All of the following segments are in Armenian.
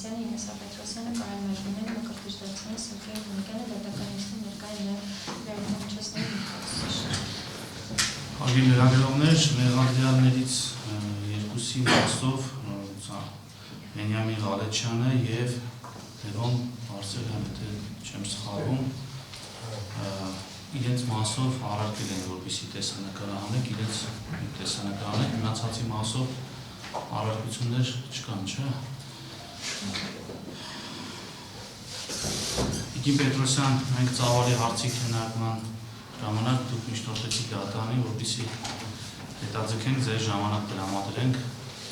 Աղբասյանը, Ինեսա Պետրոսյանը, Կարեն Մարգինյանը, Մկրտիչ Դավթյանը, Սոֆիա Գունիկյանը, դատականիստը ներկա են վերահմիջոցների ներկայացուցիչները։ Հարգելի լրագրողներ, մեղադրյալներից երկուսի մասով Բենյամին Ղալեչյանը եւ Լևոն Բարսեղյանը, թե չեմ սխալվում, իրենց մասով առարկել են, որպեսզի տեսանկարահանեք, իրենց տեսանկարահանեք, մնացածի մասով առարկություններ չկան, չէ՞։ Տիկին Պետրոսյան, մենք ծավալի հարցի քննարկման ժամանակ դուք միջնորդեցիք դատարանին, որպեսզի հետաձգենք ձեր ժամանակ տրամադրենք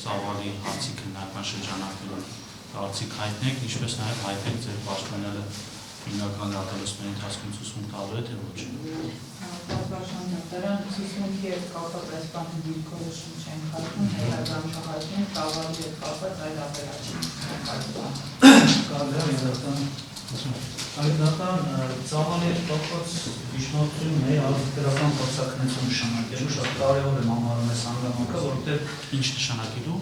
ծավալի հարցի քննարկման շրջանակներում կարծիք հայտնեք, ինչպես նաև հայտնեք ձեր պաշտպանյալը հիմնական դատալուսների ընթացքում ցուցմունք տալու է, թե ոչ։ Պատվարժան դատարան ցուցմունքի հետ կապված այս բանի դիրքորոշում չեն խախտում, հետագան չխախտում, ծավալի հետ կապված այլ ապելացիա չեն խախտում։ Այդական ծավալի հետ կապված միջնորդությունն է արդյունավետ փորձակնություն նշանակելու, շատ կարևոր է համարում այս հանգամանքը, որովհետև ինչ նշանակելու։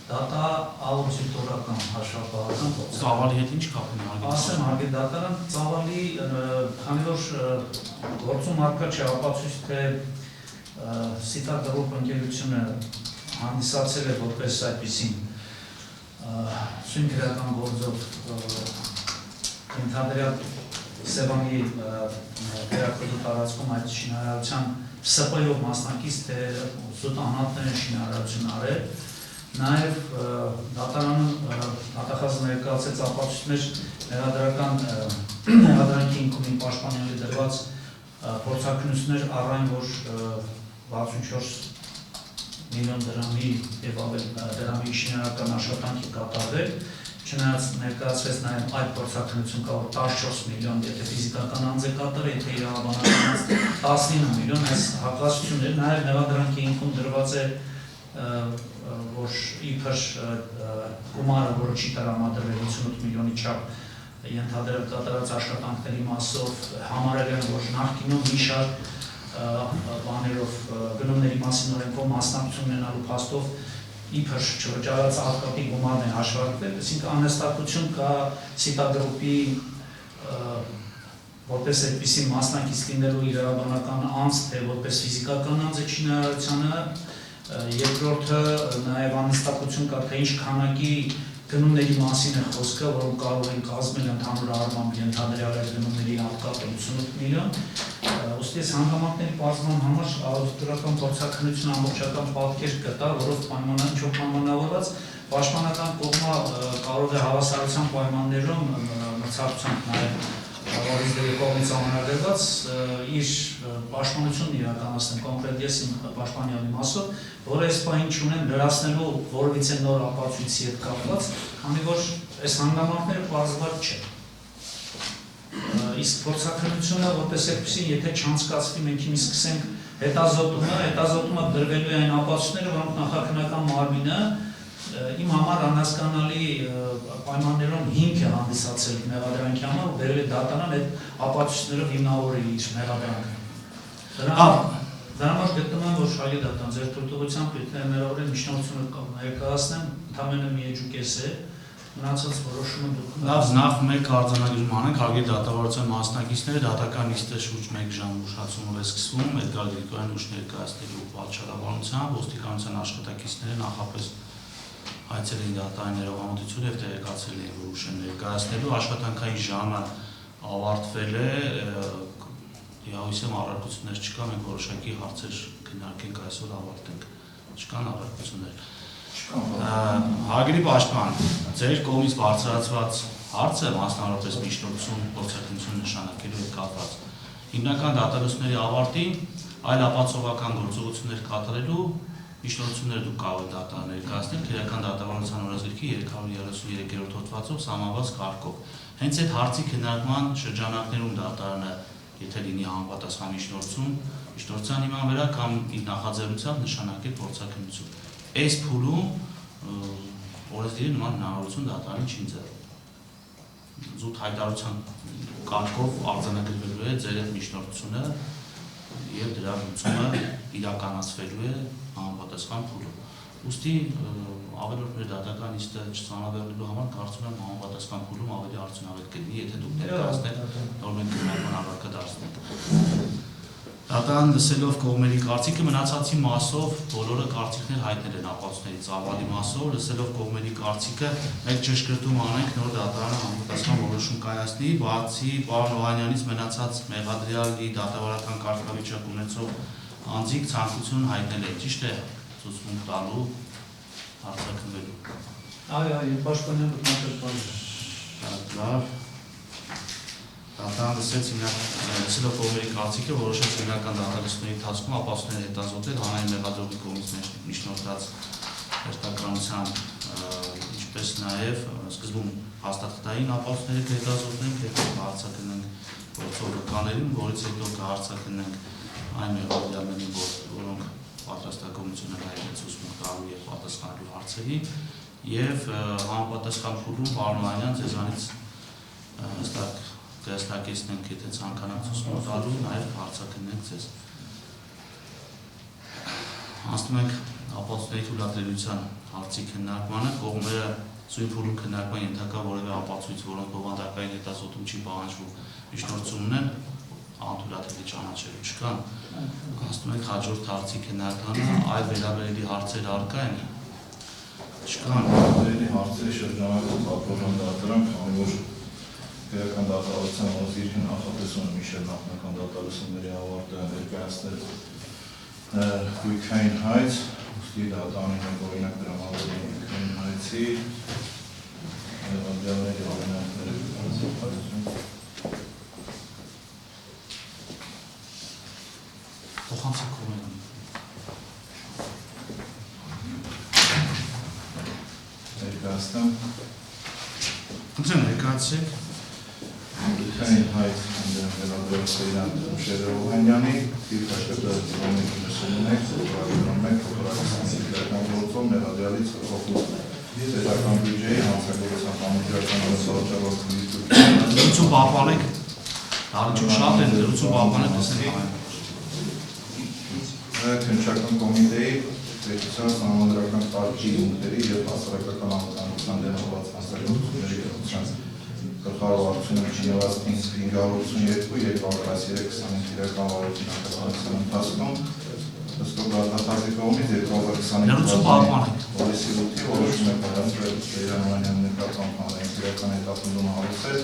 Դատա աուդիտորական հաշվապահական փորձ։ Ծավալի հետ ինչ կապ ունի հարգելի։ Ասեմ հարգելի դատարան, ծավալի, քանի որ գործում առկա չէ ապացույց, թե Սիտակ դրող ընկերությունը հանդիսացել է որպես այդպիսին սույն քրեական գործով ընդհանրյալ Սևանի վերակրթի տարածքում այդ շինարարության ՍՊ-ով մասնակից, թե սուտանատներ շինարարություն արել, նաև դատարանը դատախազը ներկայացրեց ապացույցներ մեղադրանքի ինքնին պաշտպանյալի դրված փորձակնություններ առայն, որ 64 միլիոն դրամի եւ ավելի դրամի շինարարական աշխատանքի կատարվել, չնայած ներկայացվեց նաև այդ փորձակնություն կա, որ 14 միլիոն, եթե ֆիզիկական անձ է կատարել, եթե իրավաբանական անձ 19 միլիոն, այս հակասությունները նաև մեղադրանքի ինքնում դրված է, որ իբր գումարը, որը չի տրամադրվել 58 միլիոնի չափ ենթադրել կատարած աշխատանքների մասով համարել են, որ նախկինում մի շարք բաներով գնումների մասին օրենքով մասնակցություն ունենալու փաստով իբր չվճարած աղքատի գումարն է հաշվարկվել, այսինքն անհստակություն կա Սիտագրուպի որպես այդպիսի մասնակից լինելու իրավաբանական անձ, թե որպես ֆիզիկական անձ է շինարարությանը, երկրորդը նաև անհստակություն կա, թե ինչ քանակի գնումների մասին է խոսքը, որոնք կարող են կազմել ընդհանուր առմամբ ենթադրյալ այդ գնումների հատկապես 88 միլիոն, ուստի այս հանգամանքների պարզման համար աուդիտորական փորձակնություն ամբողջական պատկեր կտա, որով պայմանավորված պաշտպանական կողմը կարող է հավասարության պայմաններում մրցակցությամբ նաև Վարիզների կողմից ամենագրված իր պաշտպանությունն իրականացնեն կոնկրետ ես իմ պաշտպանյալի մասով, որը այս պահին չունեն լրացնելու որևիցե նոր ապացույցի հետ կապված, քանի որ այս հանգամանքները պարզված չեն։ Իսկ փորձակնությունը որպես այդպիսին, եթե չանցկացվի, մենք հիմա սկսենք հետազոտումը դրվելու է այն ապացույցները, որոնք նախաքննական մարմինը իմ համար անհասկանալի պայմաններում հիմք է հանդիսացել մեղադրանքի համար ու բերել է դատարան այդ ապացույցներով հիմնավորել իր մեղադրանքը։ Դրա համար գտնում եմ, որ շահի դատարան ձեր թույլտվությամբ պետք է հնարավոր է միջնորդությունը ներկայացնեմ, ընդամենը մի էջուկես է, մնացած որոշումը դուք։ Լավ, նախ մեկ արձանագրում անենք, հարգելի դատավարության մասնակիցները, դատական նիստը շուրջ 1 ժամ ուշացումով է սկսվում, Էդգար Գրիգորյան ուշ ներկայացնելու պատճառաբանությամբ, ոստիկանության աշխատակիցները նախապես այցել էին դատարանի ներողամտություն եւ տեղեկացել էին, որ ուշ են ներկայացնելու, աշխատանքային ժամը ավարտվել է, հույսեմ առարկություններ չկա, մենք որոշակի հարցեր քննարկենք այսօր ավարտենք, չկան առարկություններ։ Հարգելի պաշտպան, ձեր կողմից բարձրացված հարցը, մասնավորապես միջնորդություն, փորձակնություն նշանակելու հետ կապված, հիմնական դատալուսների ավարտին այլ ապացողական գործողություններ կատարելու միջնորդություններ դուք կարող եք դատարան ներկայացնել քրեական դատավարության օրենսգրքի 333-րդ հոդվածով սահմանված կարգով։ Հենց այդ հարցի քննարկման շրջանակներում դատարանը, եթե լինի համապատասխան միջնորդության հիման վրա կամ իր նախաձեռնությամբ նշանակել փորձակնություն։ Այս փուլում օրենսգիրի նման հնարավորություն դատարանի չի ընձեռել։ Զուտ հայտարարության կարգով արձանագրվելու է ձեր այդ միջնորդությունը եւ դրա լուծումը իրականացվելու է համապատասխան փուլում։ Ուստի ավելորդ մեր դատական իստը չծանրաբեռնելու համար կարծում եմ համապատասխան փուլում ավելի արդյունավետ կլինի, եթե դուք ներկայացնեք, որ մենք քննարկման առարկա դարձնենք։ Դատարան լսելով կողմերի կարծիքը մնացածի մասով բոլորը կարծիքներ հայտնել են ապացույցների ծավալի մասով, լսելով կողմերի կարծիքը մեկ ճշգրտում անենք նոր դատարանը համապատասխան որոշում կայացնի, բացի պարոն Օհանյանից մնացած մեղադրյալի դատավարական կարգավիճակ ունեցող անձիկ ցանկություն հայտնել է, ճիշտ է ցուցմունք տալու հարցաքննելու։ Այո, պաշտպանյանը մտածել։ Լավ։ Դատարանը լսելով կողմերի կարծիքը որոշեց հիմնական դատալիստների ընթացքում ապացույցները հետազոտել հանրային մեղադրողի կողմից միջնորդած հերթականության, ինչպես նաև սկզբում հաստատքային ապացույցները կհետազոտենք, հետո կհարցաքննենք գործող վկաներին, որից հետո կհարցաքննենք այն մեղադրյալներին, որոնք պատրաստակամություն են հայտնել ցուցմունք տալու եւ պատասխանելու հարցերի եւ համապատասխան փուլում պարոն Օհանյան ձեզանից հստակ կհստակեցնենք, եթե ցանկանաք ցուցմունք տալու, նաեւ հարցաքննենք ձեզ։ Անցնում ենք ապացույցների թույլատրելիության հարցի քննարկմանը, կողմերը սույն փուլում քննարկման ենթակա որևէ ապացույց, որոնք բովանդակային հետազոտում չի պահանջվում, միջնորդություն ունեն, անթույլատրելի ճանաչելու չկան։ Անցնում ենք հաջորդ հարցի քննարկմանը, այլ վերաբերելի հարցեր առկա են։ Չկան։ Վերաբերելի հարցերի շրջանակում պատվորան դատարան, քանի որ քրեական դատավարության ոսիրքի նախատեսումը միշտ նախնական դատալսումների ավարտը ներկայացնել գույքային հայց, ուստի դատարանի մեկ օրինակ դրամավորել գույքային հայցի մեղադրյալների օրինակները Փոխանցեք կողմերը։ ներկայացնեմ Ներկայացեք։ Գույքային հայց մեղադրյալ Սեյրան Օհանյանի դիպաշտը 91 փոքրական գործով մեղադրյալից օգուտ պետական բյուջեի հանցագործության համադրական վարչապետի Լրություն պահպանեք, դարիճում շատ են, լրություն պահպանեք տեսնենք։ Քննչական կոմիտեի պետության համադրական կարգի ունկների և հասարակական անվտանգության դեղավորված հանցագործությունների գլխության գլխավորությունը չնեղված 582-223-25 իրական վարորդին ակտիվացան ընթացքում ըստով դատախազի կողմից 2025 հորիսի 8-ի որոշում է կայացրել Սեյրան Օհանյանի նկատմամբ հանրային քրեական հետապնդում հարուցել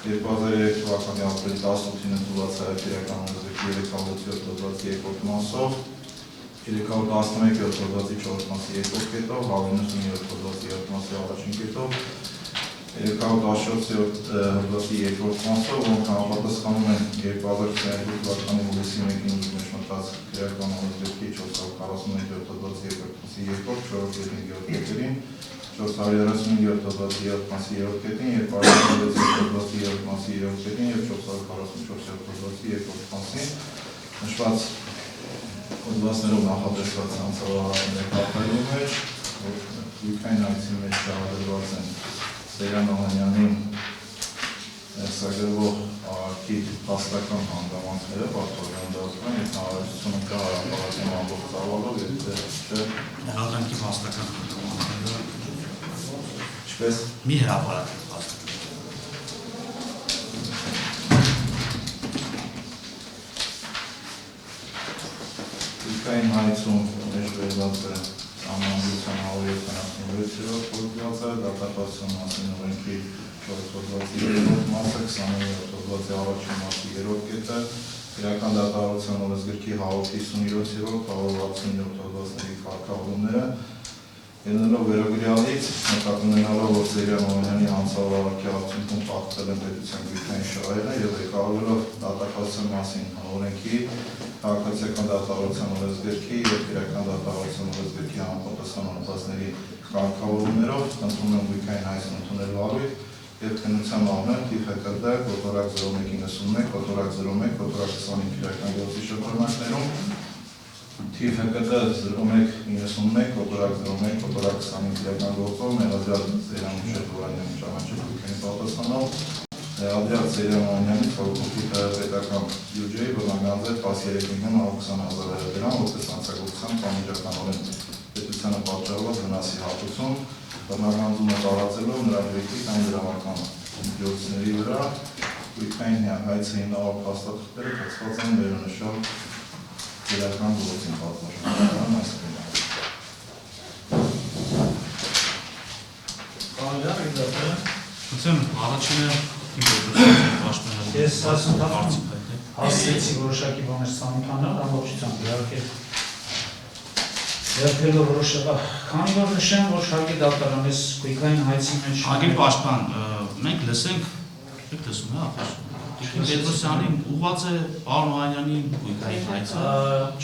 2003 թվականի ապրիլի 18-ին ընդունված քրեական օրենսգրքի 307 մասով 311 4 մասի 2 կետով, 197 մասի առաջին կետով, 317 մասով, որոնք համապատասխանում են 2022 թվականի հուլիսի 1-ին մեջ մտած քրեական օրենսգրքի 441 մասի 2 4 և 5 կետերին, 437 մասի 3 կետին, 236 մասի 3 կետին և 444 մասի 2 նշված հոդվածներով նախատեսված հանցավարությունների կապելու մեջ, որ գույքային հայցի մեջ շահադրված են Սեյրան Օհանյանին սագրվող արարքի հաստական հանգամանքները պատվորյան դարձման և հանրայնությունը կա հարաբերական ամբողջ ծավալով և Հրադրանքի հաստական հանգամանքները ինչպես մի հրապարակ հաստական Գույքային հայցում մեջբերված է Անհանգության 176-րդ հոդվածը, դատապարտության մասին օրենքի 4 հոդվածի 3-րդ մասը, 27 հոդվածի առաջին մասի 3-րդ կետը, իրական դատավարության օրենսգրքի 157-րդ, 167 հոդվածների կարգավորումները, ելնելով վերագրյալից, նկատի ունենալով, որ Սեյրան Օհանյանի հանցավարքի արդյունքում խախտվել են պետության գույքային շահերը և ղեկավարելով դատախազության մասին օրենքի, քաղաքացիական դատավարության օրենսգրքի և քրեական դատավարության օրենսգրքի համապատասխան հոդվածների կարգավորումներով ընդունում եմ գույքային հայցն ընդունելու առիթ և քննության առնել թիվ ՀԿԴ կոտորակ 0191, կոտորակ 01, կոտորակ 25 քրեական գործի շրջանակներում թիվ ՀԿԴ 0191, կոտորակ 01, կոտորակ 25 քրեական գործով մեղադրյալ Սեյրան Օհանյանի ճանաչել գույքային պատասխանով Ադրյալ Սեյրան Օհանյանի խորհրդի պետական բյուջեի բնագանձել 13 միլիոն 20,000 դրամ, որպես հանցագործության պատմիջականորեն պետությանը պատճառված վնասի հատուցում բռնաբանձումը տարածելով նրա դեպքից այն դրամական միջոցների վրա գույքային հայցը հիմնավոր փաստաթղթերը գծված են վերոնշյալ գերական գործին պատմաշնորհական այս Առաջինը ես հասցեցի որոշակի բաներ Սամիքանալ ամբողջությամբ իհարկե երբելով որոշակի քանի որ նշեմ որ շարքի դատարան ես գույքային հայցի մեջ Ագին պաշտպան մենք լսենք եք լսում ապա Տիկին Պետրոսյանի ուղղված է պարոն Օհանյանի գույքային հայցը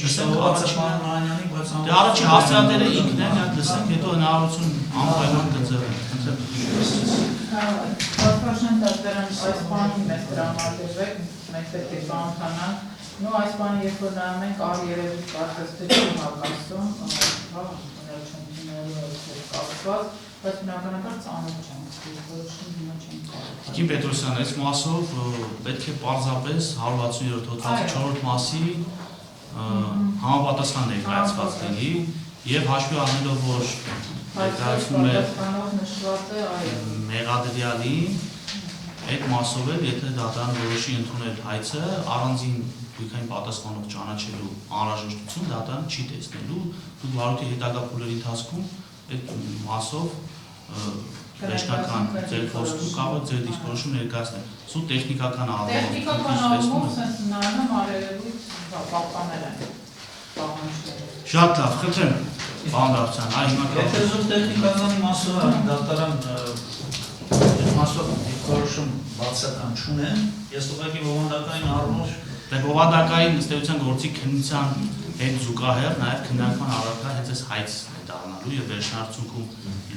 ճիշտ է ուղղված է պարոն Օհանյանի բայց դե առաջի հասցեատերը ինքն են հատ լսենք հետո հնարավորություն անպայման կձևենք Պատվաշան դատարան այս բանի մեզ տրամադրվեք, մենք պետք է բանթանանք, նո այս բանը երբ որ նայում ենք ար երևի կարծես թե չի հակասում, կապված, բայց բնականաբար ծանոթ չենք, որոշում հիմա չենք կարող։ Տիկին Պետրոսյան, այս մասով պետք է պարզապես 167 հոդվածի 4-րդ մասի համապատասխան ներկայացված լինի եւ հաշվի առնելով որ ներկայացնում է մեղադրյալի այդ մասով էլ եթե դատարանը որոշի ընդունել հայցը առանձին գույքային պատասխանող ճանաչելու անհրաժեշտություն դատարանը չի տեսնելու դուք վարույթի հետագա փուլերի ընթացքում այդ մասով վերջնական ձեր խոսքում կարող ձեր դիսկորոշում ներկայացնել սու տեխնիկական առումով տեխնիկական առումով sense նայում արևելուց պահպանել են Շատ լավ, խնդրեմ Պարոն Դավթյան, այ հիմա եթե զուտ տեխնիկականի մասով դատարան մասով դիրքորոշում բացական չունեն, ես ուղղակի բովանդակային առումով Դե բովանդակային ըստ էության գործի քննության հետ զուգահեռ նաև քննարկման առարկա հենց այս հայցն է դառնալու եւ վերջնարդյունքում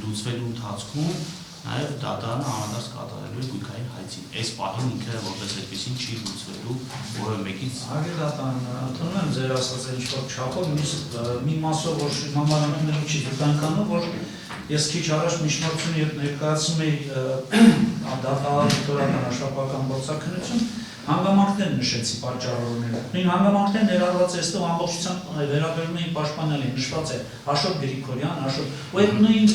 լուծվելու ընթացքում նաև դատարանը անհանդարտ կատարելու է գույքային հայցին։ Այս պահին ինքը որպես այդպեսին չի լուծվելու որևէ մեկից։ Ագի դատարան, ընդունում եմ ձեր ասած ինչ-որ չափով, մի մասով որ համարանքներում չի դուքանքանում, որ ես քիչ առաջ միջնորդություն ներկայացնում էի դատարան հաշվապահական գործակնություն, հանգամանքներ նշեցի պատճառավորները։ Նույն հանգամանքներ ներառված է այստեղ ամբողջությամբ վերաբերում էին պաշտպանյալին, նշված է Աշոտ Գրիգորյան, Աշոտ, ու այդ նույն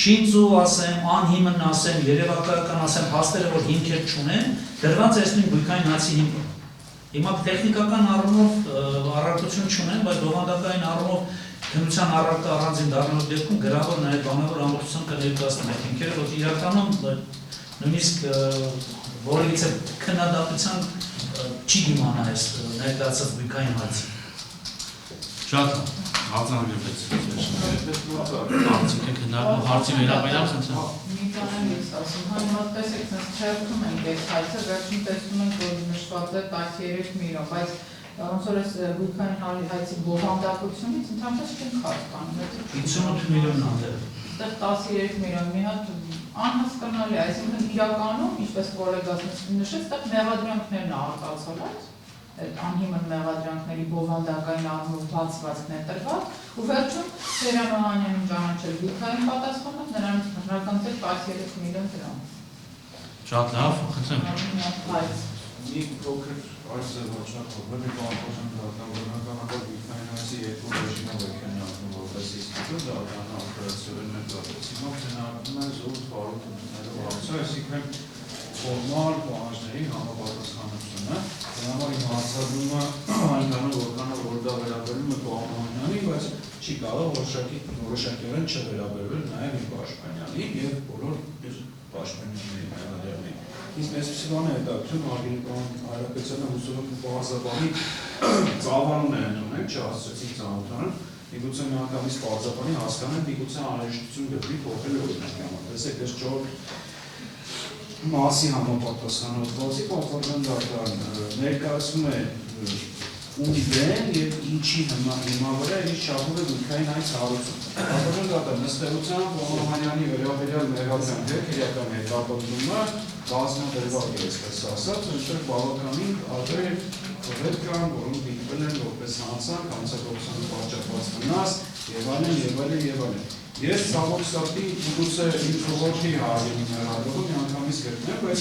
շինձու ասեմ, անհիմն ասեմ, երևակայական ասեմ, փաստերը որ հիմքեր չունեն, դրված է այս նույն գույքային հայցի հիմքը։ Հիմա տեխնիկական առումով առարկություն չունեն, բայց բովանդակային առումով քննության առարկա առանձին դառնալու դեպքում գրավոր նաև բանավոր ամբողջությամբ կներկայացնեն այդ հիմքերը, որ իրականում նույնիսկ որևիցե քննադատության չի դիմանա այս ներկայացած գույքային հայցի։ Շատ արձանագրվեց։ Հարցիկ եք հնարավոր հարցի վերաբերյալ խնդրեմ։ Մի բան եմ ես ասում, համեմատպես եք sense չերթում ենք այս հայցը, վերջին տեսնում ենք որ նշված է 13 միլիոն, բայց ոնց որ այս գույքային հայցի բովանդակությունից ընդհանրապես չենք հասկանում։ 58 միլիոն անդեր։ Այդտեղ 13 միլիոն մի հատ անհասկանալի է, այսինքն իրականում, ինչպես կոլեգաս նշեց, այդտեղ մեղադրանքներն է արտացել, այդ անհիմն մեղադրանքների բովանդակային առումով բացվածքն է տրված, ու վերջում Սերյան Օհանյանին ճանաչել գույքային պատասխանով, նրանից մշտականացել 13 միլիոն դրամ։ Շատ լավ, խնդրեմ։ Մի փոքր այս զվարճակով, մի բանական դատավորականաբար գույքային հայցի երկու ռեժիմով է քննարկվում որպես ինստիտուտ, դատարանը օպերացիոն մեթոդով քննարկվում է զուտ վարույթ ընդունելու հարցը, այսինքն ֆորմալ պահանջների համապատասխանությունը, համար իմ հարցադրումը այնքանը որքանը որ դա վերաբերում է Օհանյանին, բայց չի կարող որոշակիորեն չվերաբերվել նաև իր պաշտպանյանին եւ բոլոր իր պաշտպանյանների մեղադրյալներին։ Իսկ այսպիսի բան է հետաքրքրում Արգենիկոն Հայրապետյանը հուսով եմ պարզաբանի ծավալուն է ընդունել, չհասցրեցիք ծանոթանալ, միգուցե մի անգամից պարզաբանի հասկանան, միգուցե անհրաժեշտություն գտնի փոխել օրինակը։ Տեսեք, այս 4 մասի համապատասխանող հոդվածի պատվական դատարան ներկայացնում է ում դեն եւ ինչի հիմա վրա իր շահում է գույքային այս հարուցում։ Պատվական դատարան ըստ էության Օհանյանի վերաբերյալ մեղադրանքը քրեական հետապնդումը բազմադրված է, այսպես ասած, այնտեղ բավականին տարբեր խորհուրդ կան, որոնք դիտվել են որպես հանցանք, հանցագործության պատճառված վնաս եւ այլն։ Ես ցավոք սրտի գուցե իմ ժողովրդի հարցին հրավիրում մի անգամից գտնեմ, բայց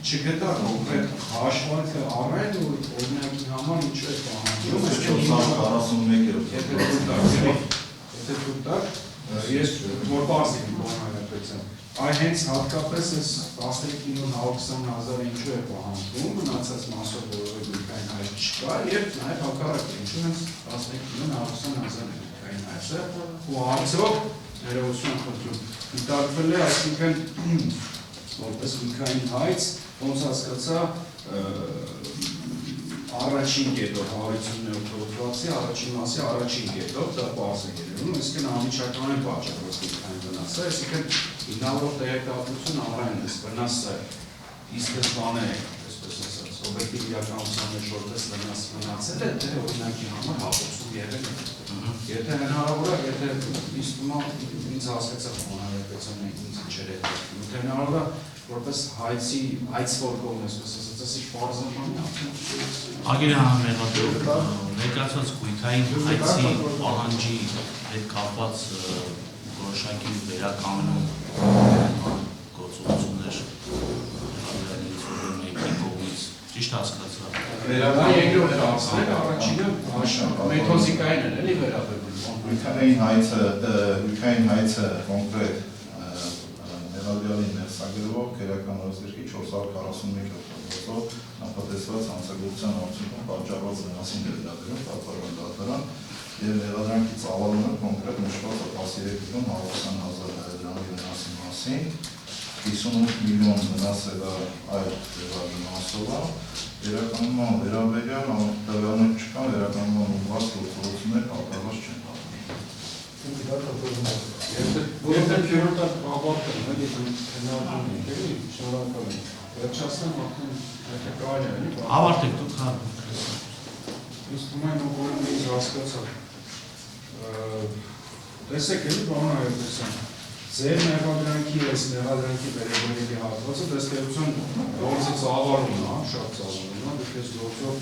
չգտա կոնկրետ հաշվարկը առայլ ու օրինակի համար ինչու է պահանջում։ եթե դուք տակ, ես որ բարձր բանալապեցեմ, այ հենց հատկապես այս 13.120.000 ինչու է պահանջվում, մնացած մասով որովհետև գույքային հայց չկա, եւ նաեւ հակառակը ինչու հենց 13.120.000 գույքային հայցը ու արդյոք ներողություն խնդրում դիտարկվել է, այսինքն որպես գույքային հայց, ոնց հասկացա առաջին կետով 159 հոդվածի առաջին մասի առաջին կետով դա բաց է երևում, այսինքն անմիջական է պատճառված գույքային վնասը, այսինքն ինքնավոր տեղեկատվություն առայն է վնասը ի սկզբանե, այսպես ասած, օբյեկտիվ իրականության մեջ որպես վնաս մնացել է, թե օրինակի համար հաղորդում եղել է։ Եթե հնարավոր է, եթե ինձ հասկացավ հանրապետությունը ինձ չէր է, եթե հնարավոր է որպես հայցի այցվոր կողմ այսպես ասած, ասի պարզաբանի Ագիրյան ներկայացված գույքային հայցի պահանջի հետ կապված որոշակի վերականգնում գործողություններ մեկի կողմից ճիշտ հասկացա։ Երկրորդ հարցները առաջինը մեթոդիկային են, էլի վերաբերվում։ Գույքային հայցը կոնկրետ Նեղալյալի ներսագրվող քերական օրենսգրքի 441 հոդվածով նախատեսված հանցագործության արդյունքում պատճառված վնասին վերաբերում պատվարման դատարան եւ ներադրանքի ծավալումը կոնկրետ նշված է 13.120.000 դրամի վնասի մասին 58 միլիոն վնաս է դա այլ վնասով է վերականգնման վերաբերյալ տվյալներ չկան վերականգնման ուղղված գործողություններ կատարված չեն Եթե քյուրոտը ավարտել, էլի հնարավոր ենք, էլի շնորհակալ եմ։ Վերջացնեմ արդեն եթե կարելի է, էլի։ Ավարտեք դուք հա։ Իսկ ումայն ուղղորում ինձ հասկացա։ Տեսեք էլի բան այդպեսան։ Ձեր մեղադրանքի, այս մեղադրանքի վերաբերյալի հատվածը դեստերություն գործի ծավալումն է, շատ ծավալումն է, դուք ես գործով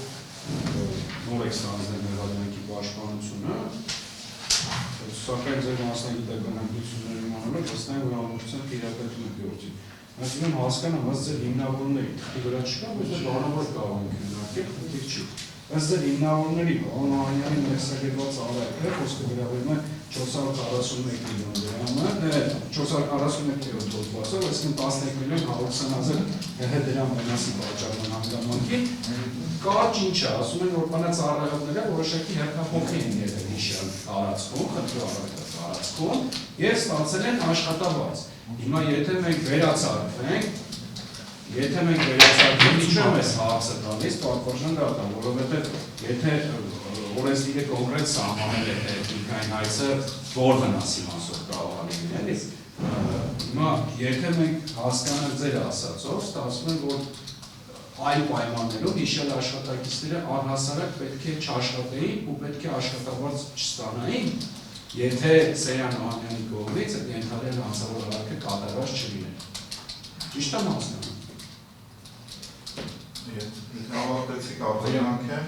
նոր եք ստանձնել մեղադրանքի պաշտպանությունը Սակայն ձեր մասնագիտական հմտությունների մանալով վստահ եմ, որ ամբողջությամբ իրապետում եք գործին։ Այսինքն հասկանամ, ըստ ձեր հիմնավորների թղթի վրա չկա, բայց բանավոր կարող ենք քննարկել, խնդիր չի։ Ըստ ձեր հիմնավորների Օհանյանի ներսագրված արարքը, խոսքը վերաբերում է 441 միլիոն դրամը, 441 հոդվածով, այսինքն 11 միլիոն 120.000 դրամ վնասի պատճառման հանգամանքին, կարճ ինչ է, ասում են, որ բանաց առայողները որոշակի հերթափոխի են եղել հիշյալ տարածքում, խնդրի տարածքում եւ ստացել են աշխատավարձ։ Հիմա եթե մենք վերացարկվենք, ինչու եմ այս հարցը տալիս, պատվարժան դատա, որովհետեւ եթե օրենսգիրը կոնկրետ սահմանել է գույքային հայցը որ վնասի մասով կարող է լինել, հիմա եթե մենք հասկանանք ձեր ասածով, ստացվում է, որ այլ պայմաններով հիշյալ աշխատակիցները առհասարակ պետք է չաշխատեին ու պետք է աշխատավարձ չստանային, եթե Սեյրան Օհանյանի կողմից այդ ենթադրյալ հանցավոր արարքը կատարված չլիներ։ Ճիշտ եմ հասկանում։ Եթե ավարտեցիք արձագանքը,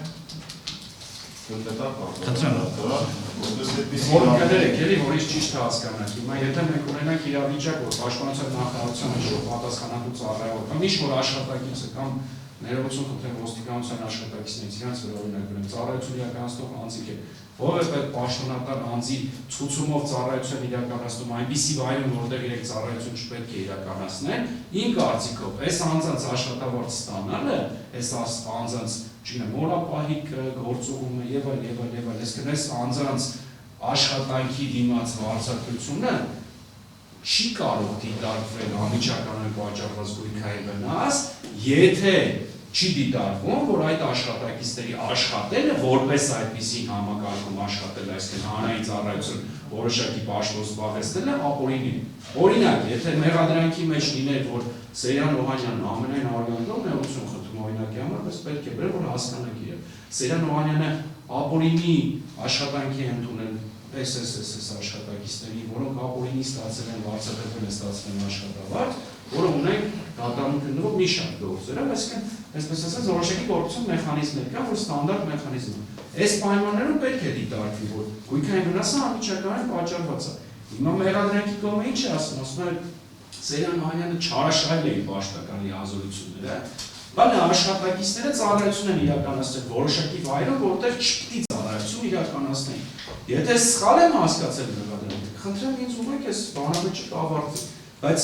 Որքաներեք էլի, որ իս ճիշտ հասկանանք, հիմա եթե մենք ունենանք իրավիճակ, որ պաշտպանության նախարարության շուրջ պատասխանատու ծառայող կամ ինչ-որ աշխատակիցը կամ ներողություն խնդրեմ ոստիկանության աշխատակիցներից իրանց վրա օրինակ գրեմ, ծառայություն իրականացնող անձիկ է, ով է պետք պաշտոնատար անձի ցուցումով ծառայություն իրականացնում այնպիսի վայրում, որտեղ իրենք ծառայություն չպետք է իրականացնեն, իմ կարծիքով, այս անձանց աշխատավարձ ստանալը, այս անձանց չգիտեմ, մորապահիկ գործողումը եւ այլ, այսինքն այս անձանց աշխատանքի դիմաց վարձատրությունը չի կարող դիտարկվել անմիջականորեն պատճառված գույքային վնաս, եթե չի դիտարկվում, որ այդ աշխատակիցների աշխատելը որպես այդպիսին համակարգում աշխատել, այսինքն հանրային ծառայություն որոշակի պաշտոն զբաղեցնելը ապօրինի։ Օրինակ, եթե մեղադրանքի մեջ լիներ, որ Սեյրան Օհանյանն ամենայն արգանդով ներողություն խնդրում օրինակի համար, բայց պետք է բերել, որ հասկանանք իրեն։ Սեյրան Օհանյանը ապօրինի աշխատանքի է ընդունել SSS աշխատակիցների, որոնք ապօրինի ստացել են, վարձատրվել են ստացել են աշխատավարձ, որը ունեն դատարանում գտնվող մի շարք գործերով, այսինքն, այսպես ասած, որոշակի գործող մեխանիզմներ կան, որ ստանդարտ մեխանիզմ է։ Այս պայմաններում պետք է դիտարկվի, որ գույքային վնասը անմիջականորեն պատճառված է։ Հիմա մեղադրանքի կողմը ինչ է ասում է Սեյրան Օհանյանը չարաշահել է իր պաշտական լիազորությունները, բայց աշխատակիցները ծառայություն են իրականացրել որոշակի վայրում, որտեղ չպետք է ծառայություն աջակցություն իրականացնենք։ Եթե սխալ եմ հասկացել մեղադրանքը, խնդրեմ ինձ ուղղեք այս բանավեճը կավարտի։ Բայց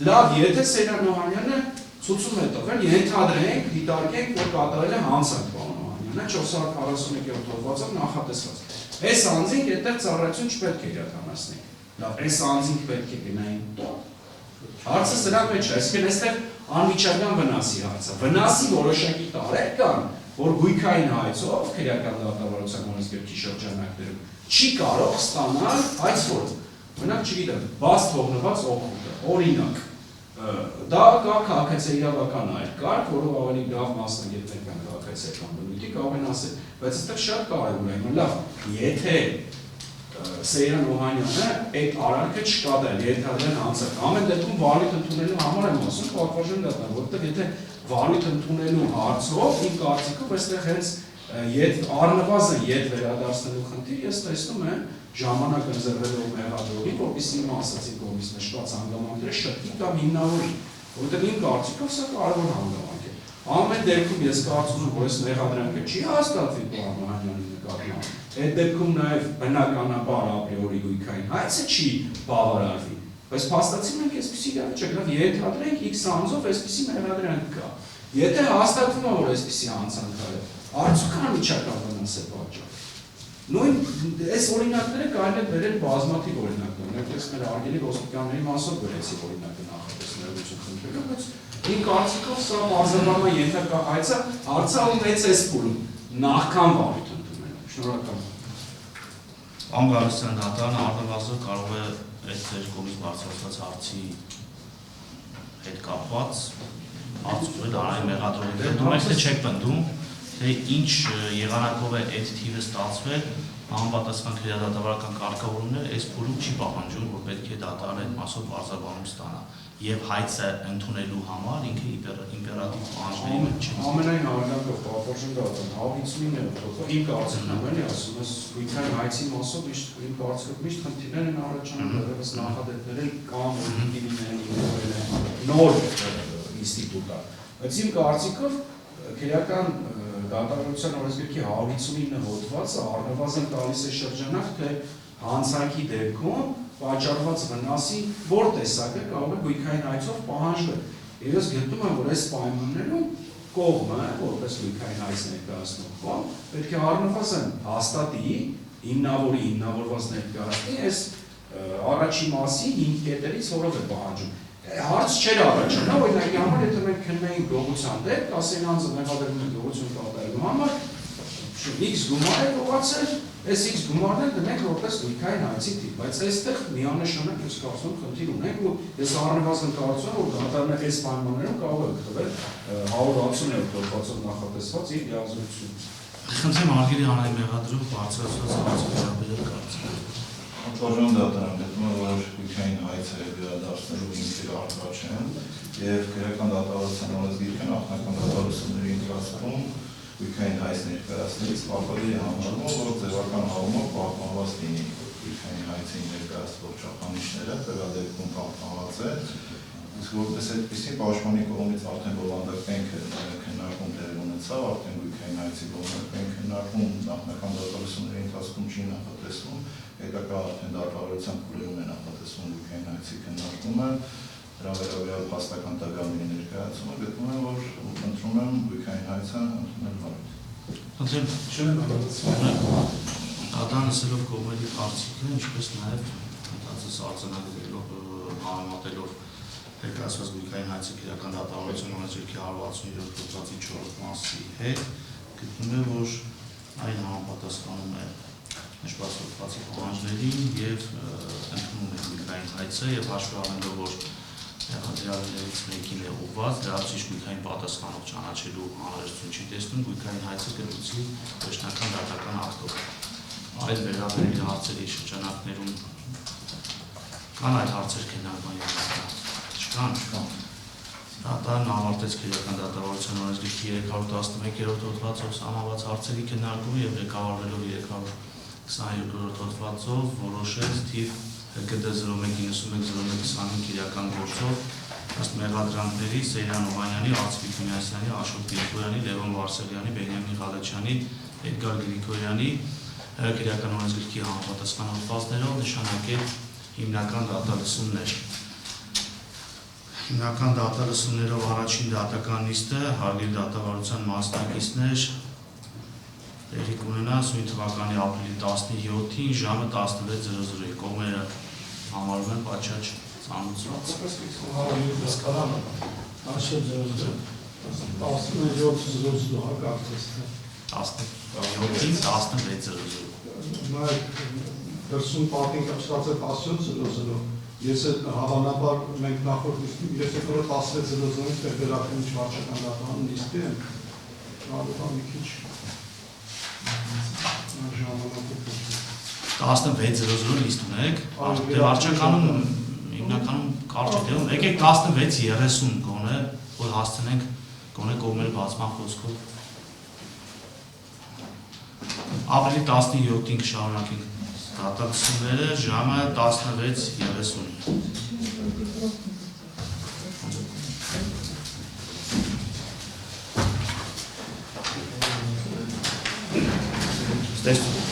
լավ, եթե Սեյրան Օհանյանը ցույցում է տվել, ենթադրենք, դիտարկենք, որ կատարել է հանցանք պարոն Օհանյանը 441-րդ հոդվածով նախատեսված։ Այս անձինք այդտեղ ծառայություն չպետք է իրականացնենք։ Լավ, այս անձինք պետք է գնային տոն։ Հարցը սրա մեջ է, այսինքն այստեղ անմիջական վնասի հարցը։ Վնասի որոշակի տարեր կան, որ գույքային հայցով քրեական դատավարության օրենսգրքի շրջանակներում չի կարող ստանալ այս որը։ Մենակ չգիտեմ, բաց թողնված օգուտը, օրինակ, դա կա քաղաքացիական իրավական այլ կարգ, որով ավելի լավ մասնագետներ կան քաղաքացիական բնույթի, կարող են ասել, բայց այստեղ շատ կարևոր է, լավ, եթե Սեյրան Օհանյանը այդ արարքը չկատել, ենթադրեն հանցանք, ամեն դեպքում վարույթ ընդունելու համար եմ ասում, պատվարժան դատան, որովհետև եթե վարույթ ընդունելու հարցով իմ կարծիքով այստեղ հենց առնվազն ետ վերադարձնելու խնդիր ես տեսնում եմ ժամանակ ընձեռվելով մեղադրողի, որպեսզի իմ ասացին կողմից նշված հանգամանքները շտկի կամ հիմնավորի, որովհետև իմ կարծիքով սա կարևոր հանգամանք է։ Ամեն դեպքում ես կարծում եմ, որ այս մեղադրանքը չի հաստատվի պարոն Օհանյանի նկատմամբ, այդ դեպքում նաև բնականաբար ապրիորի գույքային հայցը չի բավարարվի, բայց փաստացի մենք այսպիսի իրավիճակ կա, ենթադրենք X անձով այսպիսի մեղադրանք կա։ Եթե հաստատվում է, որ այսպիսի հանցանք կա, արդյոք անմիջական վնաս է պատճառ։ Նույն այս օրինակները կարելի է բերել բազմաթիվ օրինակներ, որպես մեր արգելի ոստիկանների մասով բերեցի օրինակը նախատեսներություն խնդրելով, բայց իմ կարծիքով սա բարձրաբանման ենթակա հայցը հարցալում էց էս փուլում, նախքան վարույթ ընդունելու։ Շնորհակալ։ Պարոն Գալստյան, դատարանը առնվազն կարող է այդ ձեր կողմից բարձրացված հարցի հետ կապված հարցուել արայի մեղադրողի դեպքում, թե չեք պնդում, թե ինչ եղանակով է այդ թիվը ստացվել, համապատասխան քրեադատավարական կարգավորումներ այս փուլում չի պահանջում, որ պետք է դատարանը այդ մասով բարձրաբանում ստանա, եւ հայցը ընդունելու համար ինքը իմպերատիվ պահանջների մեջ չի։ Ամենայն հավանականով պատվարժան դատան 159-ով իմ կարծիքով էլի ասում ես գույքային հայցի մասով իմ կարծիքով միշտ խնդիրներ են առաջանում, դեռևս նախադեպներ կամ նոր ինստիտուտ է։ Բայց իմ կարծիքով քրեական դատավարության օրենսգրքի 159 հոդվածը առնվազն տալիս է շրջանակ, թե հանցանքի դեպքում պատճառված վնասի որ տեսակը կարող է գույքային հայցով պահանջվել։ Եվ ես գտնում եմ, որ այս պայմաններում կողմը, որպես գույքային հայց ներկայացնող կողմ, պետք է առնվազն հաստատի, հիմնավորված ներկայացնի այս առաջի մասի 5 կետերից որով է պահանջում։ Հարց չէր առաջանա, օրինակի համար, եթե մենք քննեինք գողության դեպք, ասեն անձը մեղադրվում է գողություն կատարելու համար, X գումար է գողացել, այս X գումարն էլ դնենք որպես գույքային հայցի տիպ, բայց այստեղ միանշանակ ես կարծում խնդիր ունենք ու ես առնվազն կարծում եմ, որ դատարանը այս պայմաններում կարող է գտնել 167 հոդվածով նախատեսված իր լիազորությունը։ Խնդրեմ արգելի հանրային մեղադրող բարձրացված հարցը վերաբերել կարծիք։ Պատվարժան դատարան գտնում է, որ գույքային հայցը վերադարձնելու հիմքեր առկա չեն եւ քրեական դատավարության օրենսգիրքը նախնական դատավարությունների ընթացքում գույքային հայց ներկայացնելիս պարտադիր է համարվում, որ ձևական համով պահպանված լինի գույքային հայցի ներկայացվող չափանիշները, տեղադեպքում պահպանված է, իսկ որպես այդպիսի պաշտպանի կողմից արդեն բովանդակային քննարկում տեղի ունեցավ, արդեն գույքային հայցի բովանդակային քննարկում նախնական դատավարությունների ընթացքում չի նախատեսվում, հետագա արդեն դատավարության փուլերում է նախատեսվում գույքային հայցի քննարկումը, դրա վերաբերյալ փաստական տվյալների ներկայացումը, գտնում եմ, որ ընտրում եմ գույքային հայցը ընդունել վարույթ։ Խնդրեմ, դատարանը լսելով կողմերի կարծիքները, ինչպես նաև ընդհանրապես արձանագրելով համեմատելով ներկայացված գույքային հայցի քրեական դատավարության օրենսգրքի 167 հոդվածի 4 մասի հետ, գտնում եմ, որ այն համապատասխանում է նշված հոդվածի պահանջներին եւ ընդունում է գույքային հայցը եւ հաշվի առնելով, որ Հեղադրյալներից մեկին է ուղղված, դրացիչ գույքային պատասխանող ճանաչելու անհրաժեշտություն չի տեսնում, գույքային հայցը կրուցի վերջնական դատական ակտով։ Այդ վերաբերյալ հարցերի շրջանակներում կան այդ հարցեր քննարկման չկան։ Դատարանը ավարտեց քրեական դատավարության օրենսգրքի 311-րդ հոդվածով սահմանված հարցերի քննարկումը եւ ղեկավարվելով 322-րդ հոդվածով որոշեց թիվ ՀԿԴ 0191-0125 իրական գործով ըստ մեղադրանքների Սեյրան Օհանյանի, Ացվիկ Մինասյանի, Աշոտ Գրիգորյանի, Լևոն Վարսեղյանի, Բենյամին Ղալեչյանի, Էդգար Գրիգորյանի քրեական օրենսգրքի համապատասխան հոդվածներով նշանակել հիմնական դատալսումներ։ Հիմնական դատալսումներով առաջին դատական նիստը հարգելի դատավարության մասնակիցներ տեղի կունենա սույն թվականի ապրիլի 17-ին ժամը 16:00-ի կողմերը համարում են պատշաճ ծանուցված։ 17-ին 16:00։ Դրսում պատին կապված է 17:00, ես հավանաբար մենք նախորդ եթե կորը 16:00-ից վերականգնիչ վարչական դատարան նիստի են, հավանաբար մի քիչ ժամանակը 16:00 նիստ ունեք, դե վարչականում հիմնականում կարճ է դեպքում, եկեք 16:30 գոնե, որ հասցնենք գոնե կողմերի բացման խոսքով։ Ապրիլի 17-ին կշարունակենք դատալսումները ժամը 16:30։ Ստեսություն։